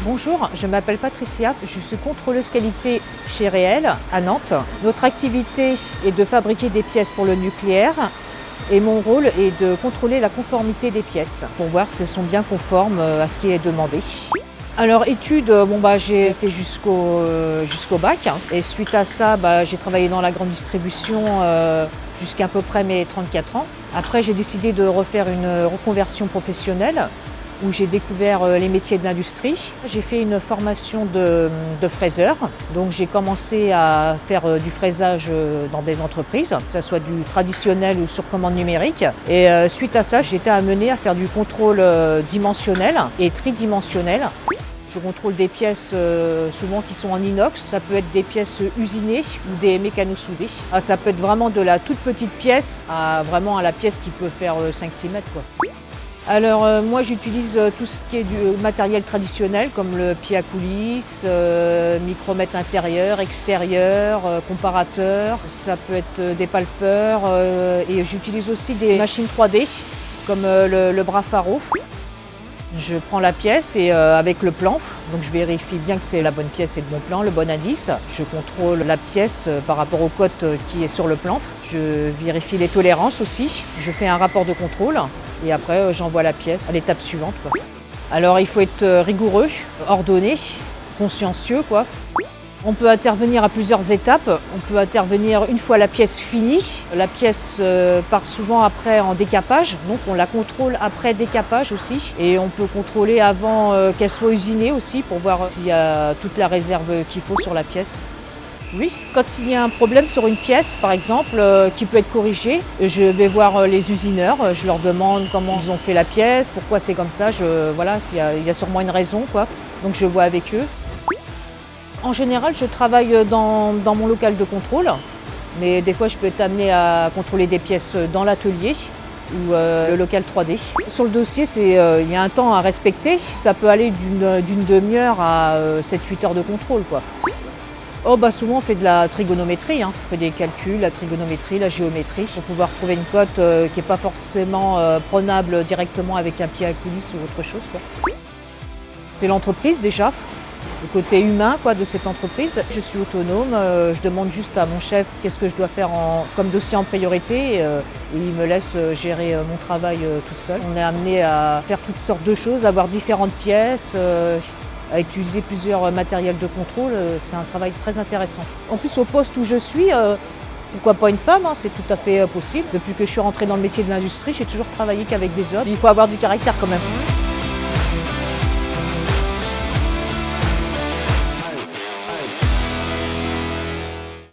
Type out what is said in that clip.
Bonjour, je m'appelle Patricia, je suis contrôleuse qualité chez Réel à Nantes. Notre activité est de fabriquer des pièces pour le nucléaire et mon rôle est de contrôler la conformité des pièces pour voir si elles sont bien conformes à ce qui est demandé. Alors études, j'ai été jusqu'au bac et suite à ça j'ai travaillé dans la grande distribution jusqu'à peu près mes 34 ans. Après j'ai décidé de refaire une reconversion professionnelle où j'ai découvert les métiers de l'industrie. J'ai fait une formation de fraiseur, donc j'ai commencé à faire du fraisage dans des entreprises, que ce soit du traditionnel ou sur commande numérique. Et suite à ça, j'ai été amenée à faire du contrôle dimensionnel et tridimensionnel. Je contrôle des pièces souvent qui sont en inox, ça peut être des pièces usinées ou des mécano-soudées. Ça peut être vraiment de la toute petite pièce à vraiment à la pièce qui peut faire 5-6 mètres, quoi. Alors moi j'utilise tout ce qui est du matériel traditionnel comme le pied à coulisses, micromètre intérieur, extérieur, comparateur, ça peut être des palpeurs et j'utilise aussi des machines 3D comme le bras Faro. Je prends la pièce et avec le plan, donc je vérifie bien que c'est la bonne pièce et le bon plan, le bon indice. Je contrôle la pièce par rapport au code qui est sur le plan. Je vérifie les tolérances aussi. Je fais un rapport de contrôle et après j'envoie la pièce à l'étape suivante, quoi. Alors il faut être rigoureux, ordonné, consciencieux, quoi. On peut intervenir à plusieurs étapes. On peut intervenir une fois la pièce finie. La pièce part souvent après en décapage, donc on la contrôle après décapage aussi. Et on peut contrôler avant qu'elle soit usinée aussi pour voir s'il y a toute la réserve qu'il faut sur la pièce. Oui, quand il y a un problème sur une pièce, par exemple, qui peut être corrigé, je vais voir les usineurs, je leur demande comment ils ont fait la pièce, pourquoi c'est comme ça, voilà, il y a sûrement une raison, quoi. Donc je vois avec eux. En général, je travaille dans mon local de contrôle, mais des fois je peux être amenée à contrôler des pièces dans l'atelier ou le local 3D. Sur le dossier, il y a un temps à respecter, ça peut aller d'une demi-heure à 7-8 heures de contrôle, quoi. Souvent on fait de la trigonométrie, on fait des calculs, la trigonométrie, la géométrie, pour pouvoir trouver une cote qui n'est pas forcément prenable directement avec un pied à coulisses ou autre chose, quoi. C'est l'entreprise déjà, le côté humain, quoi, de cette entreprise. Je suis autonome, je demande juste à mon chef qu'est-ce que je dois faire comme dossier en priorité et il me laisse gérer mon travail toute seule. On est amené à faire toutes sortes de choses, à avoir différentes pièces, à utiliser plusieurs matériels de contrôle, c'est un travail très intéressant. En plus au poste où je suis, pourquoi pas une femme, c'est tout à fait possible. Depuis que je suis rentrée dans le métier de l'industrie, j'ai toujours travaillé qu'avec des hommes. Il faut avoir du caractère quand même.